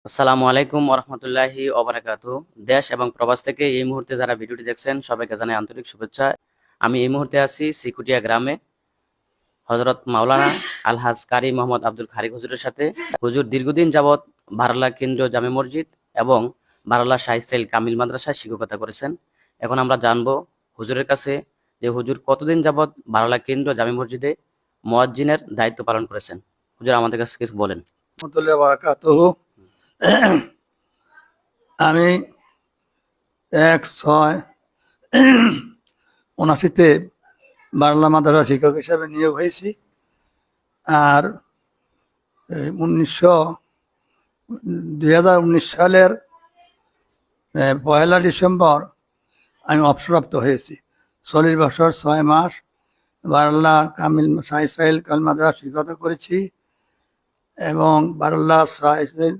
আসসালামু আলাইকুম ওরহমতুল্লাহি ওবারাকাতু। দেশ এবং প্রবাস থেকে এই মুহূর্তে যারা ভিডিওটি দেখছেন সবাইকে জানাই আন্তরিক শুভেচ্ছা। আমি এই মুহূর্তে আছি সিকুটিয়া গ্রামে হযরত মাওলানা আলহাজ কারি মোহাম্মদ আব্দুল খারিক হুজুরের সাথে। হুজুর দীর্ঘদিন যাবৎ বারালা কেন্দ্রীয় জামে মসজিদ এবং বারালা শাহ ইসরাইল কামিল মাদ্রাসায় শিক্ষকতা করেছেন। এখন আমরা জানবো হুজুরের কাছে যে হুজুর কতদিন যাবৎ বারালা কেন্দ্রীয় জামে মসজিদে মুয়াজ্জিনের দায়িত্ব পালন করেছেন। হুজুর আমাদের কাছে কিছু বলেন। রহমতুল্লাহ বারাকাতুহু। আমি 1/6/79 বাংলা মাদ্রাসা শিক্ষক হিসাবে নিয়োগ হয়েছি। আর 2019 সালের 1 ডিসেম্বর আমি অবসরপ্রাপ্ত হয়েছি। 40 বছর 6 মাস বারাল্লা কামিল শাহ ইসরাইল কামিল মাদ্রাসা শিক্ষকতা করেছি এবং বারাল্লা শাহ ইসরাইল